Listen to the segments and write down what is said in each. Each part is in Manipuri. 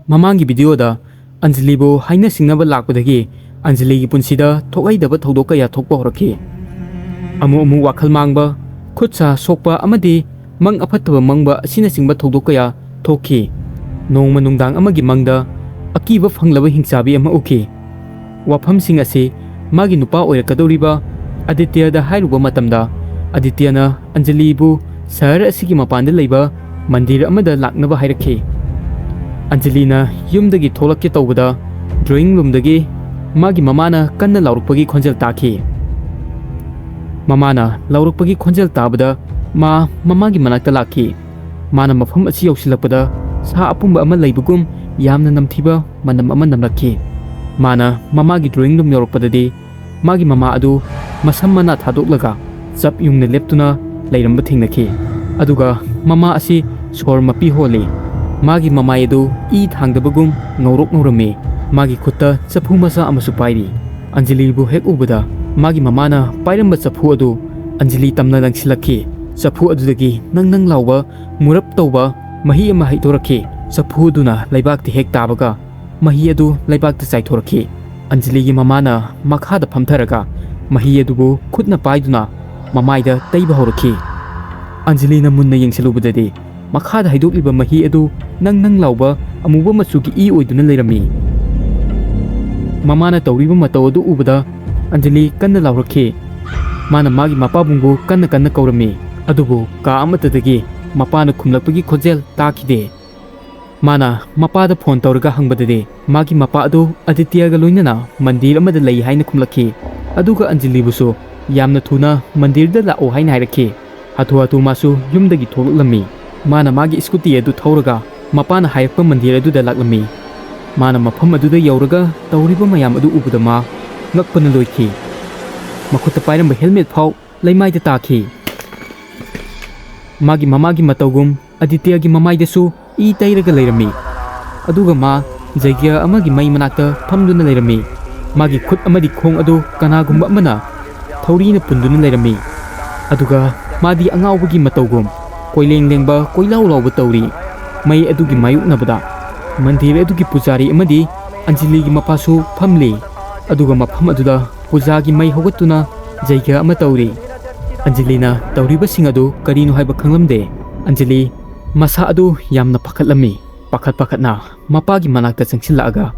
Mamangi video da Anjali bu haina singnaba lakpadagi Anjali gi punsida thokaidaba thodok kaya thokpa horaki. Amu wakhal mangba khutsa sokpa amadi mang aphattaba mangba asina singba thodok kaya thokki. Nongma nungdang amagi mangda akiba phanglaba hingsabi ama uki. Wafam sing ase magi nupa oirakadoriba Aditya da hairuba matamda Aditya na Anjali bu sahar asigi mapanda leiba mandir amada laknaba hairakhi. Anjali na yumdagi tholakke tawbada drawing room dagi magi mamana kanna laurukpagi khonjel takhi. Mamana laurukpagi khonjel tabada mamagi manakta lakhi. Mana mafam asi yausilakpada sa apumba ama leibugum yamna namthiba manam ama namlakhi. Mana mamagi drawing room yorukpadadi magi mama adu masam mana thadoklaga chap yungna leptuna leiramba thingnakhi. Aduga mama asi sor mapi holi. Magi mama edu I thangdabagum ngorok ngorame. Magi khutta chapu masa amasu pairi. Anjali bu hek ubada magi mamana pairamba chapu adu Anjali tamna langsilakhi. Chapu adudagi nang lauba murap tawba mahi ama haidorakhi. Chapu duna laibakti hek tabaga mahi adu laibakta chaithorakhi. Anjali gi mamana makhada phamtharaga mahi adubu khutna paiduna mamaida taiba horakhi. Anjali na munna yengselubadadi makhada haidokliba mahi adu nang lauba amuba machugi I oiduna leirami. Mamana tawriba mataw adu ubada Anjali kanna laurakhi. Mana magi mapabungbu kanna kaurami. Adubu ka amatadagi mapana khumlakpagi khojel takide. Mana mapada phone tawraga hangbadade magi mapa adu Aditya ga loinana mandir amada lei haina khumlakhi. Aduga Anjali busu yamna thuna mandirda lao haina hairakhi. Hatu masu yumdagi tholaklami. Mana magi scooty adu thauraga mapana hayakpa mandir adu da laklami. Mana mafam adu da yauraga tawriba mayam adu ubada ma ngakpana loikhi. Makhutta pairamba helmet phau leimaida takhi. Magi mamagi matawgum Aditya gi mamaidasu I tairaga leirami. Aduga ma jaigya amagi mai manakta phamduna leirami. Magi khut amadi khong adu kanagumba amana thaurina punduna leirami. Aduga madi angawbagi matawgum koileng lengba koilau lauba tawri. Mai adugi mayuknabada mandir adugi pujari amadi Anjali gi mapasu phamli. Aduga mafam aduda pujagi mai hogatuna jaigya ama tawri. Anjali na tawriba sing adu karino haiba khanglamde. Anjali masa adu yamna pakhatlami. Pakhatna mapagi manakta changsilaaga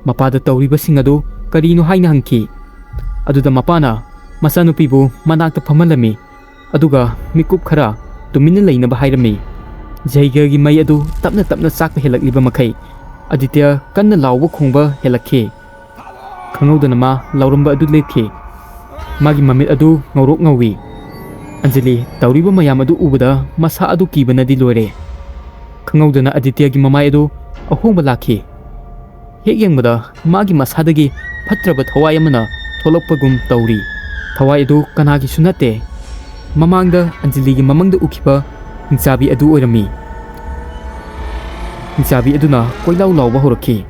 mapada tawriba sing adu karino haina hangki. Aduda mapana masanupibu manakta phamalami. Aduga mikup khara tumina leinaba hairami. Jaiga gi mai adu tapna chakpa helakliba makhai Aditya kanna lauba khongba helakhi. Khangaudana ma lauramba adu lephi. Magi mamit adu ngorok ngawi. Anjali tawriba mayam adu ubada masa adu kibanadi loire. Khangaudana Aditya gi mamai adu ahongba lakhi. Hek yengbada magi masadagi phatraba thawai amana tholokpagum tawri. Thawai adu kanagi sunate. Mamangda Anjali gi mamangda ukhiba hingsabi adu oirami. Hingsabi aduna koilau lauba horakhi.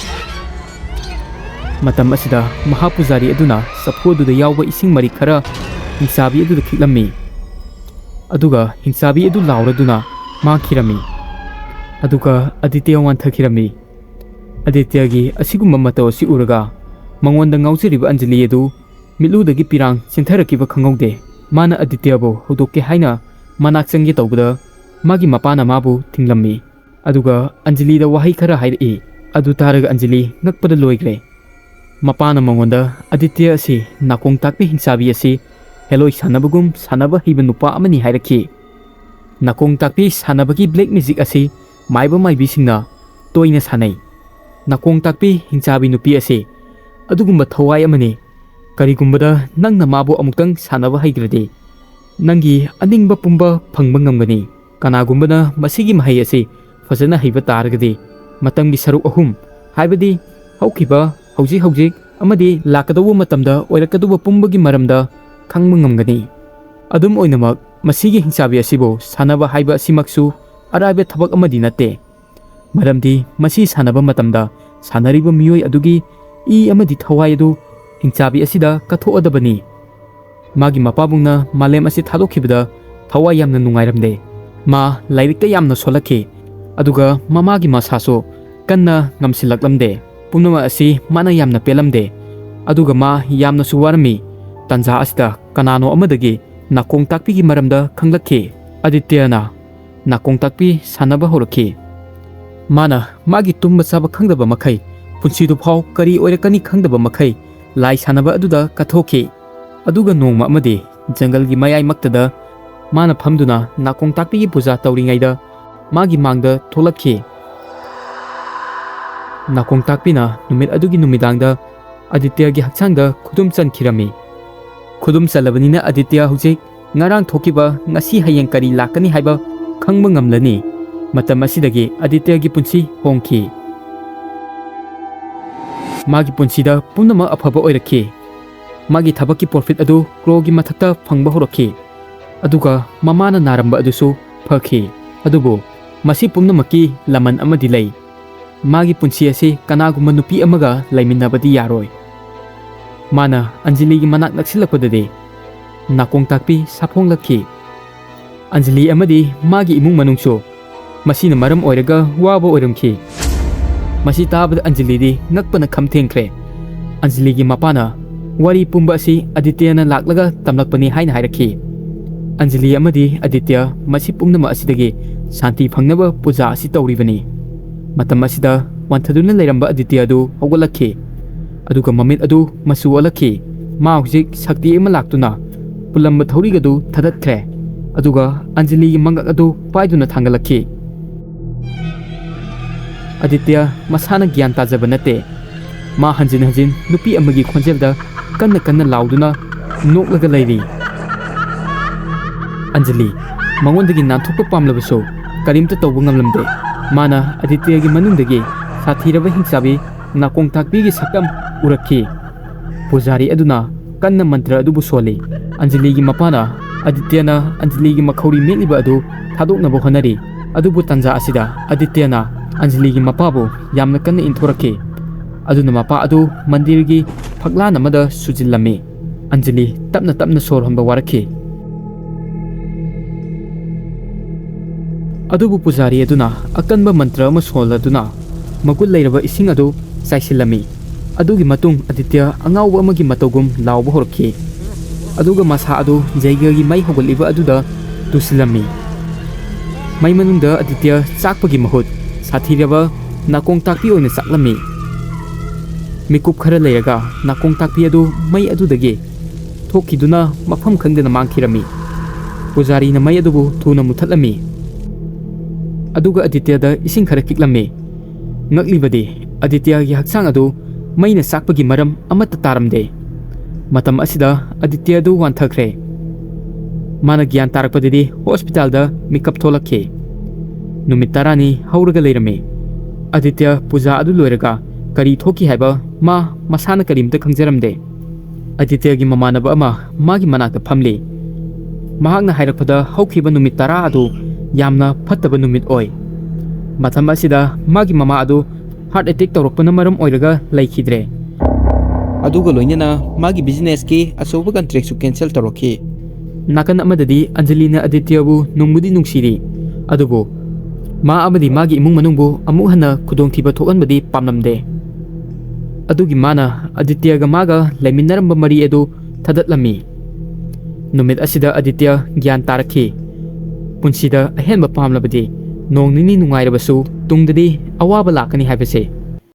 Matam asida mahapujari aduna saphu aduda yawba ising mari khara hingsabi aduda khiklammi. Aduga hingsabi adu lauraduna makhirami. Aduga Aditya wanthakirami. Aditya gi asigumba mataw asi uraga mangonda ngaujariba Anjali adu miludagi pirang sintharakiba khangaude. Mana Aditya bu hodokke haina manak changge tawbada magi mapana mabu thinglammi. Aduga Anjali da wahai khara hairi. Adu taraga Anjali ngakpada loigre. Mapana mangonda Aditya asi Nakongtakpi hingsabi asi heloi sanabagum sanaba hiba nupa amani hairakhi. Nakongtakpi sanabagi black magic asi maiba maibi singna toina sanai. Nakongtakpi hingsabi nupi asi adugumba thawai amani. Karigumbada nangna mabu amuktang sanaba haigrade nangi aningba pumba phangba ngamgani. Kanagumbana masigi mahai asi fajana haiba taragade matanggi saruk ahum haibadi haukiba hwjik amadi lakadawa matamda oirakaduba pumbagi maramda khangba ngamgani. Adum oinamak masigi hingsabi asibo sanaba haiba asimaksu araiba thabak amadi natte. Maramdi masi sanaba matamda sanariba miyoi adugi I amadi thawai adu hingsabi asida kathoadabani. Magi mapabungna malem asi thadokhibada thawai yamna nungairamde. Ma lairikta yamna solakhi. Aduga mamagi masaso kanna ngamsilaklamde pumnama asi mana yamna pelamde aduga ma yamna suwarami tanja asida kanano amadagi Nakongtakpi gi maramda khanglakhi Aditya na Nakongtakpi sanaba horaki mana magi tumba saba khangdaba makhai punsi du phau kari oirakani khangdaba makhai lai sanaba aduda kathoki aduga nongma amadi jungle gi mayai maktada mana phamduna Nakongtakpi gi puja tawringaida magi mangda tholakhi Nakongtakpi na numit adugi numidangda Aditya gi hakchangda khudum chankhirami khudum salabanina Aditya Hwjik ngarang thokiba ngasi hayeng kari lakani haiba khangba ngamlani matam asidagi Aditya gi punsi hongki magi punsida punama afaba oirakhi magi thabaki profit adu crore gi mathakta phangba horakhi aduga mamana naramba adusu phakhi adubu masi pumnamaki laman amadi lei magi punsi asi kanaguma nupi amaga laiminabadi yaroi mana Anjali gi manak naksilakpadade Nakongtakpi saphonglakhi Anjali amadi magi imung manungso masina maram oiraga waba oiramkhi masi tabada Anjali di ngakpana khamthengkhre Anjali gi mapana wari pumba asi Aditya na laklaga tamlakpani haina hairakhi Anjali amadi Aditya masi pumnama asidagi santi phangnaba puja asi tawribani matam asida wanthaduna leiramba Aditya du hogolakhi aduga mamit adu masu alakhi ma Hwjik sakti ama laktuna pulamba thorigadu thadatkre aduga Anjali gi mangak adu paiduna thangalakhi Aditya masana gyan tajaba nate ma hanjin hanjin nupi amagi khonjelda kanna lauduna noklaga leiri Anjali mangondagi nanthokpa pamlabaso karimta tawba ngamlamde mana Aditya gi manungdagi sathiraba hingsabi Nakongtakpi gi sakam urakhi pujari aduna kanna mantra adubu soli Anjali gi mapana Aditya na Anjali gi makhauri meliba adu thadoknabo honari adubu tanja asida Aditya na Anjali gi mapabu yamna kanna inthorakhi aduna mapa adu mandir gi phaglan amada sujillami Anjali tapna sor honba warakhi adubu pujari aduna akanba mantra ama soladuna magul leiraba ising adu saisilami adugi matung Aditya Angaoba amagi matogum lawba horki aduga masa adu jaiga gi mai hogoliba aduda tusilami mai manungda Aditya chakpagi mahut sathiraba Nakongtakpi oina saklami mikup khara leiraga Nakongtakpi adu mai adudagi thokiduna mafam khangdena mangkhirami pujari na mai adubu thuna muthatlami aduga Aditya da ising khara kiklami ngaklibadi Aditya gi haksang adu maina sakpagi maram amata taramde matam asida Aditya du wanthakre mana gyan tarakpadidi hospital da mikap tholakhe numit tarani hauraga leirame Aditya puja adu loiraga kari thoki haiba ma masana karimta khangjaramde Aditya gi mamanaba ama magi manakta phamli mahakna hairakpada haukhiba numit tara adu yamna phattaba numit oi matam asida magi mama adu heart attack tawrakpana maram oiraga laikhidre aduga loinana magi business ki asoba contract su cancel tawrakhi nakan amadadi Anjali na Aditya bu nungmudi nungsiri adubu ma amadi magi imung manungbu amu hana khudongthiba thokanbadi pamnamde adugi mana Aditya ga maga laiminaramba mari edu thadatlami numit asida Aditya gyan tarakhi punsida ahenba pamlabadi nong nini nungairabasu tungdadi awaba lakani haibase